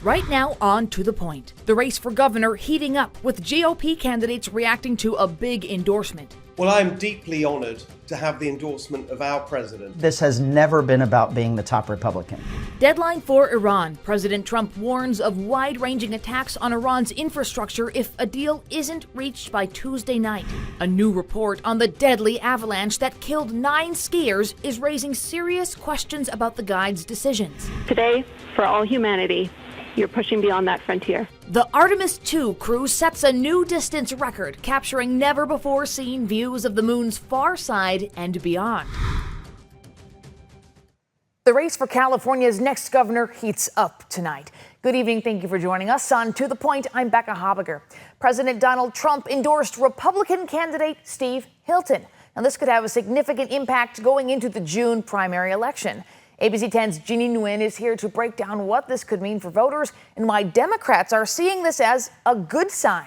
Right now, on to the point. The race for governor heating up, with GOP candidates reacting to a big endorsement. Well, I'm deeply honored to have the endorsement of our president. This has never been about being the top Republican. Deadline for Iran. President Trump warns of wide-ranging attacks on Iran's infrastructure if a deal isn't reached by Tuesday night. A new report on the deadly avalanche that killed 9 skiers is raising serious questions about the guide's decisions. Today, for all humanity, you're pushing beyond that frontier. The Artemis 2 crew sets a new distance record, capturing never-before-seen views of the moon's far side and beyond. The race for California's next governor heats up tonight. Good evening. Thank you for joining us on To The Point. I'm Becca Habiger. President Donald Trump endorsed Republican candidate Steve Hilton. Now, this could have a significant impact going into the June primary election. ABC 10's Jeannie Nguyen is here to break down what this could mean for voters and why Democrats are seeing this as a good sign.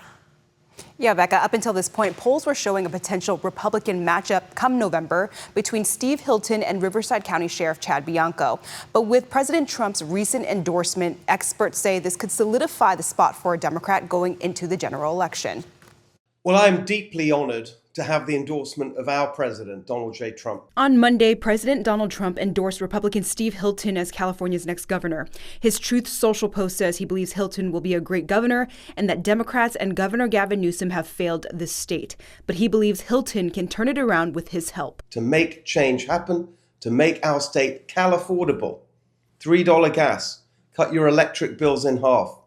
Yeah, Becca, up until this point, polls were showing a potential Republican matchup come November between Steve Hilton and Riverside County Sheriff Chad Bianco. But with President Trump's recent endorsement, experts say this could solidify the spot for a Democrat going into the general election. Well, I'm deeply honored to have the endorsement of our president, Donald J. Trump. On Monday, President Donald Trump endorsed Republican Steve Hilton as California's next governor. His Truth Social post says he believes Hilton will be a great governor and that Democrats and Governor Gavin Newsom have failed the state. But he believes Hilton can turn it around with his help. To make change happen, to make our state Cal-affordable. $3 gas, cut your electric bills in half.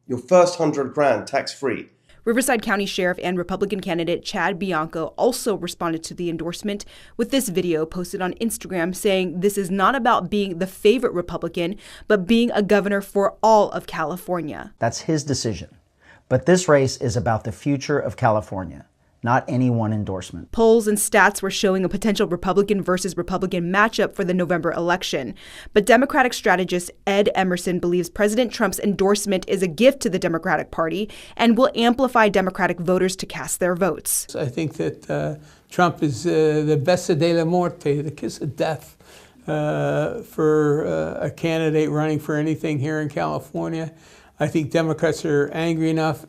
Your first $100,000 tax-free. Riverside County Sheriff and Republican candidate Chad Bianco also responded to the endorsement with this video posted on Instagram saying this is not about being the favorite Republican, but being a governor for all of California. That's his decision. But this race is about the future of California, not any one endorsement. Polls and stats were showing a potential Republican versus Republican matchup for the November election. But Democratic strategist Ed Emerson believes President Trump's endorsement is a gift to the Democratic Party and will amplify Democratic voters to cast their votes. I think that Trump is the besa de la muerte, the kiss of death for a candidate running for anything here in California. I think Democrats are angry enough.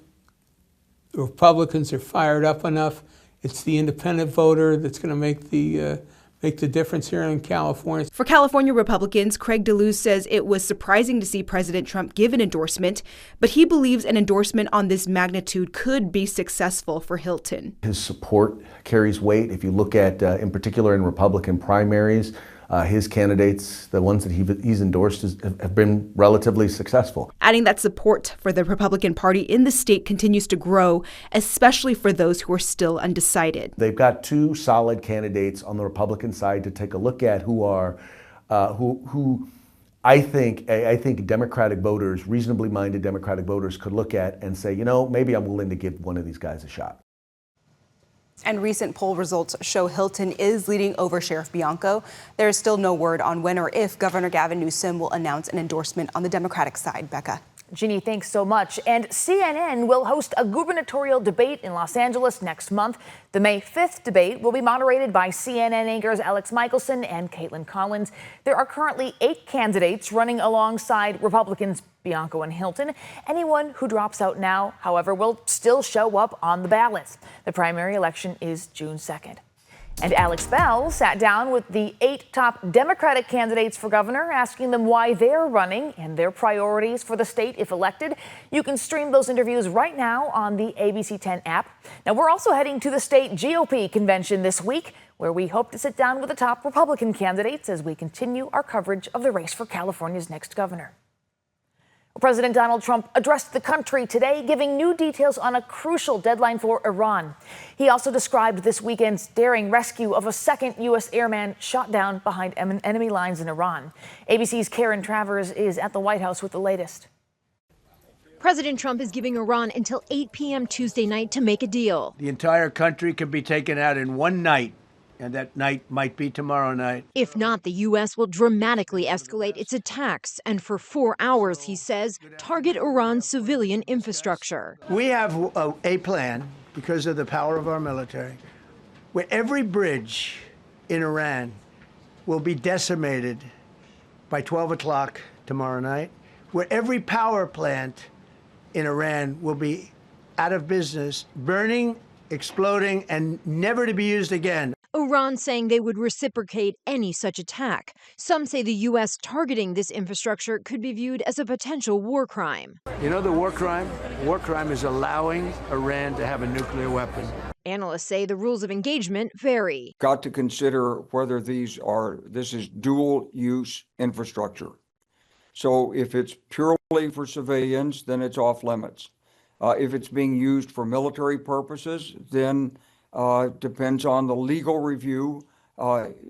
Republicans are fired up enough. It's the independent voter that's going to make the difference here in California. For California Republicans, Craig DeLuz says it was surprising to see President Trump give an endorsement, but he believes an endorsement on this magnitude could be successful for Hilton. His support carries weight. If you look at, in particular in Republican primaries, his candidates, the ones that he's endorsed, have been relatively successful. Adding that support for the Republican Party in the state continues to grow, especially for those who are still undecided. They've got 2 solid candidates on the Republican side to take a look at who I think Democratic voters, reasonably minded Democratic voters, could look at and say, you know, maybe I'm willing to give one of these guys a shot. And recent poll results show Hilton is leading over Sheriff Bianco. There is still no word on when or if Governor Gavin Newsom will announce an endorsement on the Democratic side. Becca. Jeannie, thanks so much. And CNN will host a gubernatorial debate in Los Angeles next month. The May 5th debate will be moderated by CNN anchors Alex Michelson and Caitlin Collins. There are currently 8 candidates running alongside Republicans Bianco and Hilton. Anyone who drops out now, however, will still show up on the ballots. The primary election is June 2nd. And Alex Bell sat down with the 8 top Democratic candidates for governor, asking them why they're running and their priorities for the state if elected. You can stream those interviews right now on the ABC 10 app. Now, we're also heading to the state GOP convention this week, where we hope to sit down with the top Republican candidates as we continue our coverage of the race for California's next governor. President Donald Trump addressed the country today, giving new details on a crucial deadline for Iran. He also described this weekend's daring rescue of a second U.S. airman shot down behind enemy lines in Iran. ABC's Karen Travers is at the White House with the latest. President Trump is giving Iran until 8 p.m. Tuesday night to make a deal. The entire country could be taken out in one night. And that night might be tomorrow night. If not, the U.S. will dramatically escalate its attacks and for 4 hours, he says, target Iran's civilian infrastructure. We have a plan, because of the power of our military, where every bridge in Iran will be decimated by 12 o'clock tomorrow night. where every power plant in Iran will be out of business, burning, exploding, and never to be used again. Iran saying they would reciprocate any such attack. Some say the U.S. targeting this infrastructure could be viewed as a potential war crime. You know the war crime? War crime is allowing Iran to have a nuclear weapon. Analysts say the rules of engagement vary. Got to consider whether this is dual use infrastructure. So if it's purely for civilians, then it's off limits. If it's being used for military purposes, then depends on the legal review,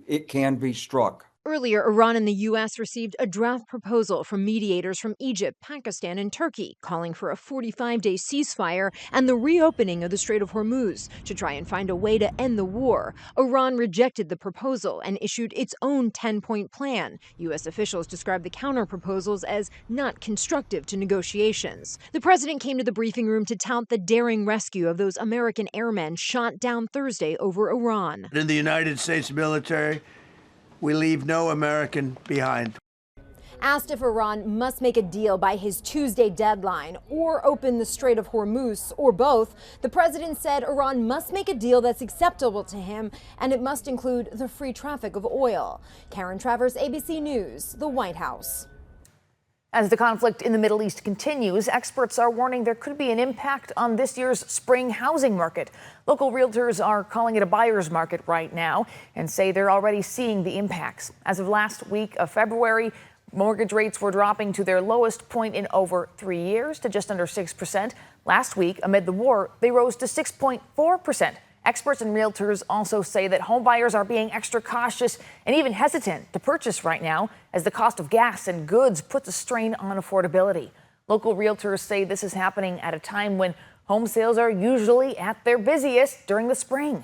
it can be struck. Earlier, Iran and the U.S. received a draft proposal from mediators from Egypt, Pakistan, and Turkey, calling for a 45-day ceasefire and the reopening of the Strait of Hormuz to try and find a way to end the war. Iran rejected the proposal and issued its own 10-point plan. U.S. officials described the counter-proposals as not constructive to negotiations. The president came to the briefing room to tout the daring rescue of those American airmen shot down Thursday over Iran. In the United States military, we leave no American behind. Asked if Iran must make a deal by his Tuesday deadline or open the Strait of Hormuz or both, the president said Iran must make a deal that's acceptable to him and it must include the free traffic of oil. Karen Travers, ABC News, the White House. As the conflict in the Middle East continues, experts are warning there could be an impact on this year's spring housing market. Local realtors are calling it a buyer's market right now and say they're already seeing the impacts. As of last week of February, mortgage rates were dropping to their lowest point in over 3 years to just under 6%. Last week, amid the war, they rose to 6.4%. Experts and realtors also say that home buyers are being extra cautious and even hesitant to purchase right now as the cost of gas and goods puts a strain on affordability. Local realtors say this is happening at a time when home sales are usually at their busiest during the spring.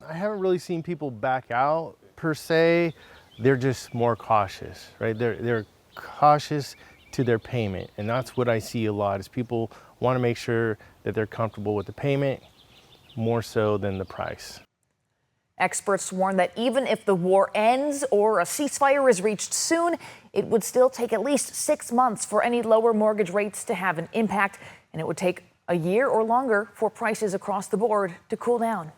I haven't really seen people back out per se. They're just more cautious, right? They're cautious to their payment, and that's what I see a lot is people want to make sure that they're comfortable with the payment more so than the price. Experts warn that even if the war ends or a ceasefire is reached soon, it would still take at least 6 months for any lower mortgage rates to have an impact, and it would take a year or longer for prices across the board to cool down.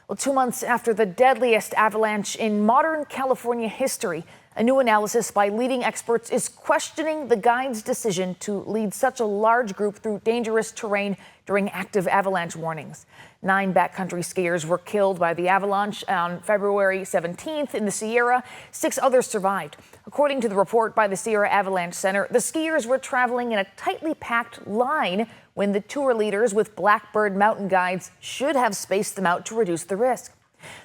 Well, 2 months after the deadliest avalanche in modern California history, a new analysis by leading experts is questioning the guide's decision to lead such a large group through dangerous terrain during active avalanche warnings. 9 backcountry skiers were killed by the avalanche on February 17th in the Sierra. 6 others survived. According to the report by the Sierra Avalanche Center, the skiers were traveling in a tightly packed line when the tour leaders with Blackbird mountain guides should have spaced them out to reduce the risk.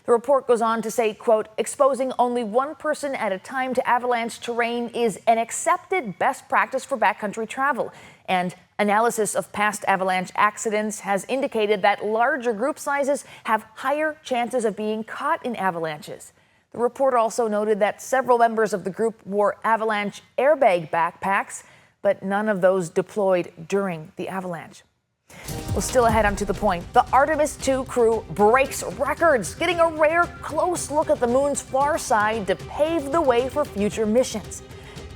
The report goes on to say, quote, exposing only one person at a time to avalanche terrain is an accepted best practice for backcountry travel. And analysis of past avalanche accidents has indicated that larger group sizes have higher chances of being caught in avalanches. The report also noted that several members of the group wore avalanche airbag backpacks, but none of those deployed during the avalanche. Well, still ahead on To the Point, the Artemis 2 crew breaks records, getting a rare close look at the moon's far side to pave the way for future missions.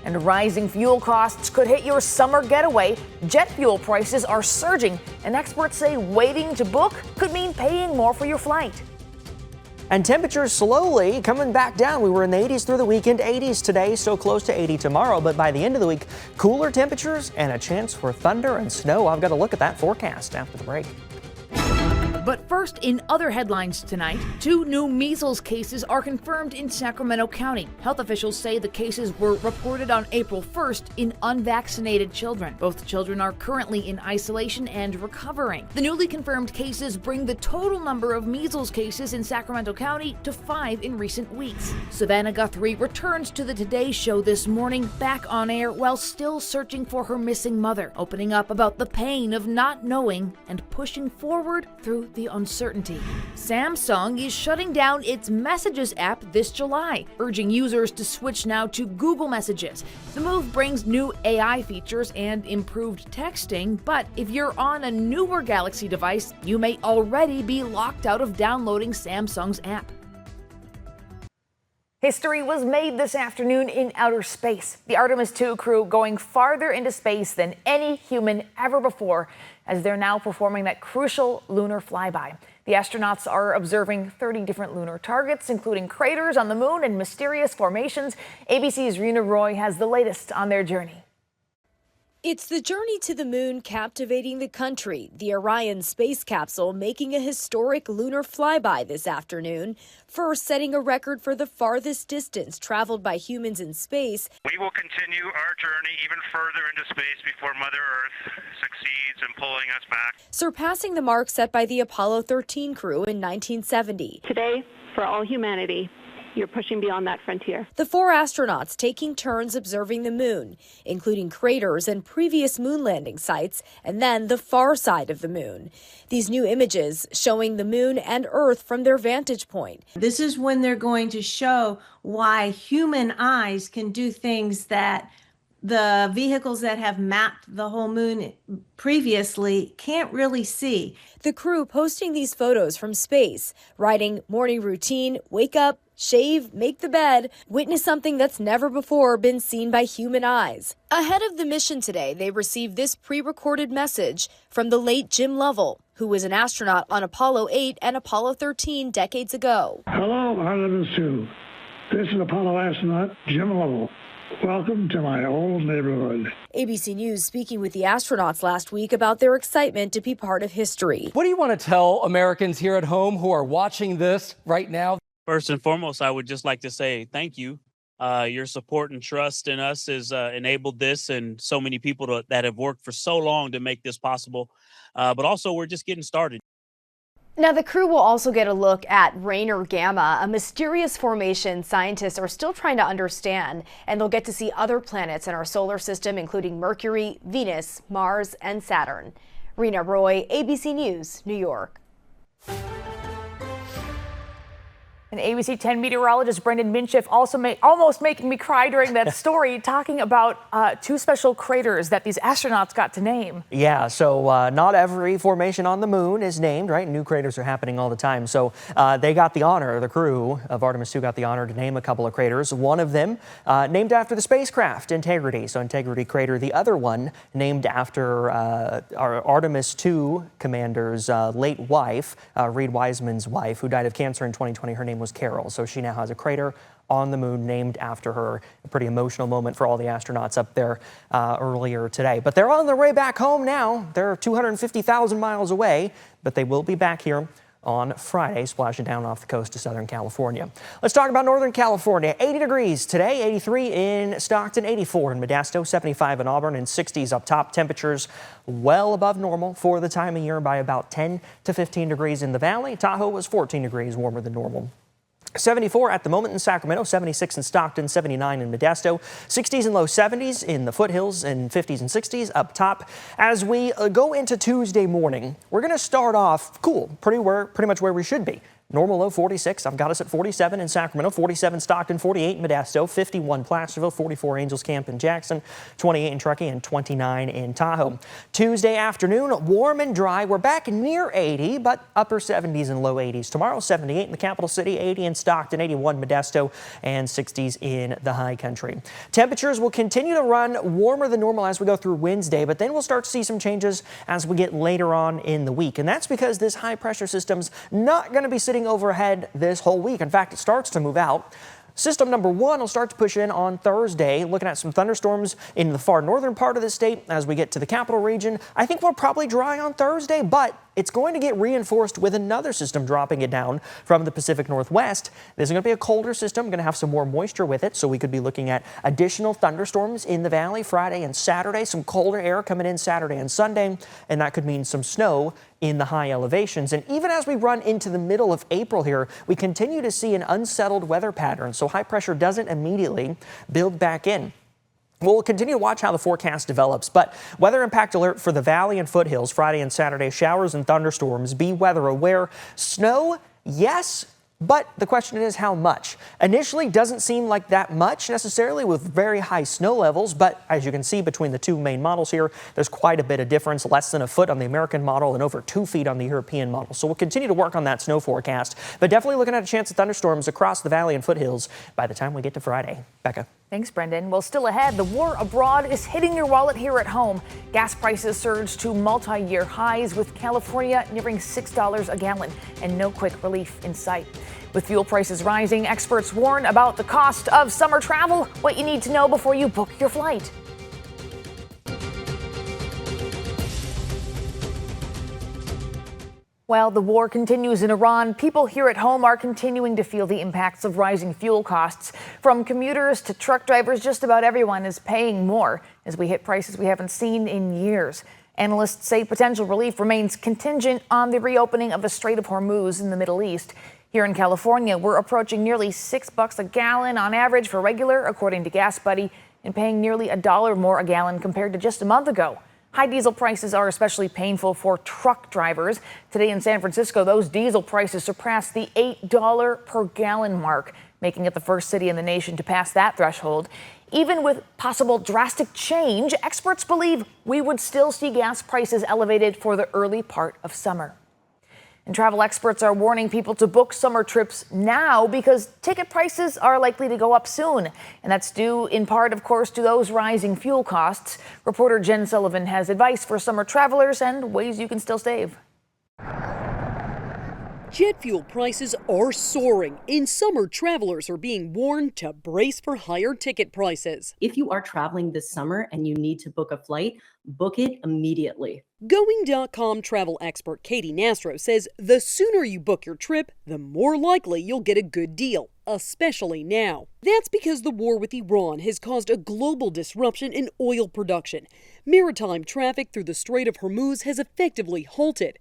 And rising fuel costs could hit your summer getaway. Jet fuel prices are surging, and experts say waiting to book could mean paying more for your flight. And temperatures slowly coming back down. We were in the 80s through the weekend, 80s today, so close to 80 tomorrow. But by the end of the week, cooler temperatures and a chance for thunder and snow. I've got to look at that forecast after the break. But first, in other headlines tonight, 2 new measles cases are confirmed in Sacramento County. Health officials say the cases were reported on April 1st in unvaccinated children. Both children are currently in isolation and recovering. The newly confirmed cases bring the total number of measles cases in Sacramento County to 5 in recent weeks. Savannah Guthrie returns to the Today Show this morning, back on air while still searching for her missing mother, opening up about the pain of not knowing and pushing forward through the uncertainty. Samsung is shutting down its Messages app this July, urging users to switch now to Google Messages. The move brings new AI features and improved texting, but if you're on a newer Galaxy device, you may already be locked out of downloading Samsung's app. History was made this afternoon in outer space. The Artemis 2 crew going farther into space than any human ever before, as they're now performing that crucial lunar flyby. The astronauts are observing 30 different lunar targets, including craters on the moon and mysterious formations. ABC's Rena Roy has the latest on their journey. It's the journey to the moon captivating the country, the Orion space capsule making a historic lunar flyby this afternoon, first setting a record for the farthest distance traveled by humans in space. We will continue our journey even further into space before Mother Earth succeeds in pulling us back, surpassing the mark set by the Apollo 13 crew in 1970. Today, for all humanity, you're pushing beyond that frontier. The 4 astronauts taking turns observing the moon, including craters and previous moon landing sites, and then the far side of the moon. These new images showing the moon and Earth from their vantage point. This is when they're going to show why human eyes can do things that the vehicles that have mapped the whole moon previously can't really see. The crew posting these photos from space, writing morning routine, wake up, shave, make the bed, witness something that's never before been seen by human eyes. Ahead of the mission today, they received this pre-recorded message from the late Jim Lovell, who was an astronaut on Apollo 8 and Apollo 13 decades ago. Hello, Artemis 2. This is Apollo astronaut Jim Lovell. Welcome to my old neighborhood. ABC News speaking with the astronauts last week about their excitement to be part of history. What do you want to tell Americans here at home who are watching this right now? First and foremost, I would just like to say thank you. Your support and trust in us has enabled this, and so many people that have worked for so long to make this possible. But also, we're just getting started. Now, the crew will also get a look at Rainer Gamma, a mysterious formation scientists are still trying to understand, and they'll get to see other planets in our solar system, including Mercury, Venus, Mars, and Saturn. Rena Roy, ABC News, New York. And ABC 10 meteorologist Brendan Minsheff also almost making me cry during that story, talking about 2 special craters that these astronauts got to name. Yeah, so not every formation on the moon is named, right? New craters are happening all the time. So they got the honor, the crew of Artemis 2 got the honor to name a couple of craters. One of them named after the spacecraft, Integrity. So Integrity Crater. The other one named after our Artemis 2 commander's late wife, Reed Wiseman's wife, who died of cancer in 2020. Her name was Carol. So she now has a crater on the moon named after her. A pretty emotional moment for all the astronauts up there earlier today. But they're on their way back home now. They're 250,000 miles away, but they will be back here on Friday, splashing down off the coast of Southern California. Let's talk about Northern California. 80 degrees today, 83 in Stockton, 84 in Modesto, 75 in Auburn, and 60s up top. Temperatures well above normal for the time of year by about 10 to 15 degrees in the valley. Tahoe was 14 degrees warmer than normal. 74 at the moment in Sacramento, 76 in Stockton, 79 in Modesto, 60s and low 70s in the foothills, and 50s and 60s up top. As we go into Tuesday morning, we're going to start off cool, pretty much where we should be. Normal low 46. I've got us at 47 in Sacramento, 47 Stockton, 48 in Modesto, 51 Placerville, 44 Angels Camp in Jackson, 28 in Truckee, and 29 in Tahoe. Tuesday afternoon, warm and dry. We're back near 80, but upper 70s and low 80s. Tomorrow, 78 in the capital city, 80 in Stockton, 81 Modesto, and 60s in the high country. Temperatures will continue to run warmer than normal as we go through Wednesday, but then we'll start to see some changes as we get later on in the week. And that's because this high pressure system's not going to be sitting overhead this whole week. In fact, it starts to move out. System number 1 will start to push in on Thursday, looking at some thunderstorms in the far northern part of the state as we get to the capital region. I think we're probably dry on Thursday, but it's going to get reinforced with another system dropping it down from the Pacific Northwest. This is going to be a colder system, going to have some more moisture with it, so we could be looking at additional thunderstorms in the valley Friday and Saturday, some colder air coming in Saturday and Sunday, and that could mean some snow in the high elevations. And even as we run into the middle of April here, we continue to see an unsettled weather pattern, so high pressure doesn't immediately build back in. We'll continue to watch how the forecast develops, but weather impact alert for the valley and foothills Friday and Saturday. Showers and thunderstorms. Be weather aware. Snow, yes, But the question is how much? Initially, doesn't seem like that much necessarily with very high snow levels, but as you can see between the two main models here, there's quite a bit of difference, less than a foot on the American model and over 2 feet on the European model. So we'll continue to work on that snow forecast, but definitely looking at a chance of thunderstorms across the valley and foothills by the time we get to Friday. Becca. Thanks, Brendan. Well, still ahead, the war abroad is hitting your wallet here at home. Gas prices surged to multi-year highs, with California nearing $6 a gallon and no quick relief in sight. With fuel prices rising, experts warn about the cost of summer travel, what you need to know before you book your flight. While the war continues in Iran, people here at home are continuing to feel the impacts of rising fuel costs. From commuters to truck drivers, just about everyone is paying more as we hit prices we haven't seen in years. Analysts say potential relief remains contingent on the reopening of the Strait of Hormuz in the Middle East. Here in California, we're approaching nearly $6 a gallon on average for regular, according to Gas Buddy, and paying nearly $1 more a gallon compared to just a month ago. High diesel prices are especially painful for truck drivers. Today in San Francisco, those diesel prices surpassed the $8 per gallon mark, making it the first city in the nation to pass that threshold. Even with possible drastic change, experts believe we would still see gas prices elevated for the early part of summer. And travel experts are warning people to book summer trips now because ticket prices are likely to go up soon. And that's due in part, of course, to those rising fuel costs. Reporter Jen Sullivan has advice for summer travelers and ways you can still save. Jet fuel prices are soaring, and summer travelers are being warned to brace for higher ticket prices. If you are traveling this summer and you need to book a flight, book it immediately. Going.com travel expert Katie Nastro says the sooner you book your trip, the more likely you'll get a good deal, especially now. That's because the war with Iran has caused a global disruption in oil production. Maritime traffic through the Strait of Hormuz has effectively halted.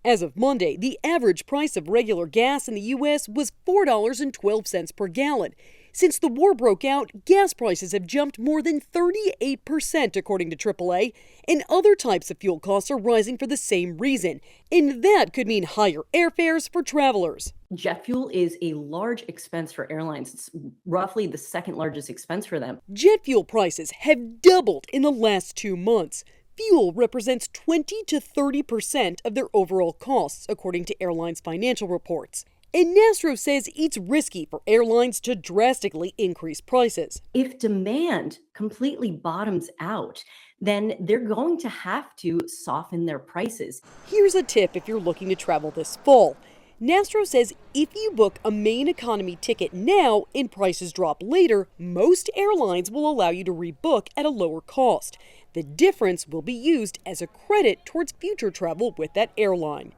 As of Monday, the average price of regular gas in the U.S. was $4.12 per gallon. Since the war broke out, gas prices have jumped more than 38%, according to AAA, and other types of fuel costs are rising for the same reason. And that could mean higher airfares for travelers. Jet fuel is a large expense for airlines. It's roughly the second largest expense for them. Jet fuel prices have doubled in the last 2 months. Fuel represents 20 to 30% of their overall costs, according to airlines' financial reports. And Nastro says it's risky for airlines to drastically increase prices. If demand completely bottoms out, then they're going to have to soften their prices. Here's a tip if you're looking to travel this fall. Nastro says if you book a main economy ticket now and prices drop later, most airlines will allow you to rebook at a lower cost. The difference will be used as a credit towards future travel with that airline.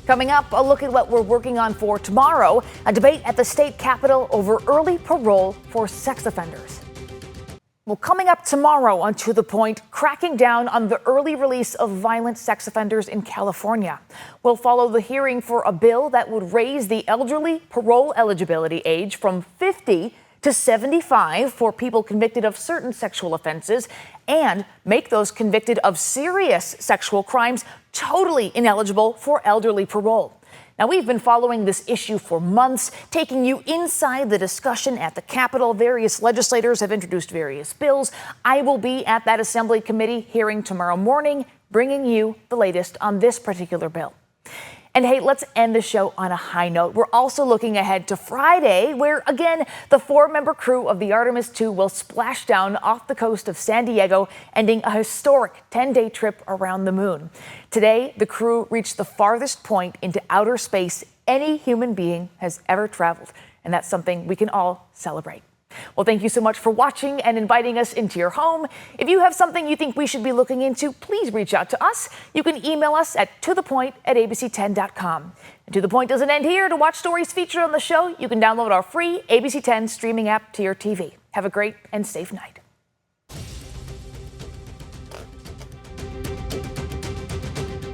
Coming up, a look at what we're working on for tomorrow, a debate at the state capitol over early parole for sex offenders. Well, coming up tomorrow on To The Point, cracking down on the early release of violent sex offenders in California. We'll follow the hearing for a bill that would raise the elderly parole eligibility age from 50 to 75 for people convicted of certain sexual offenses and make those convicted of serious sexual crimes totally ineligible for elderly parole. Now, we've been following this issue for months, taking you inside the discussion at the Capitol. Various legislators have introduced various bills. I will be at that Assembly Committee hearing tomorrow morning, bringing you the latest on this particular bill. And hey, let's end the show on a high note. We're also looking ahead to Friday, where, again, the 4-member crew of the Artemis II will splash down off the coast of San Diego, ending a historic 10-day trip around the moon. Today, the crew reached the farthest point into outer space any human being has ever traveled, and that's something we can all celebrate. Well, thank you so much for watching and inviting us into your home. If you have something you think we should be looking into, please reach out to us. You can email us at tothepoint@abc10.com. And To The Point doesn't end here. To watch stories featured on the show, you can download our free ABC 10 streaming app to your TV. Have a great and safe night.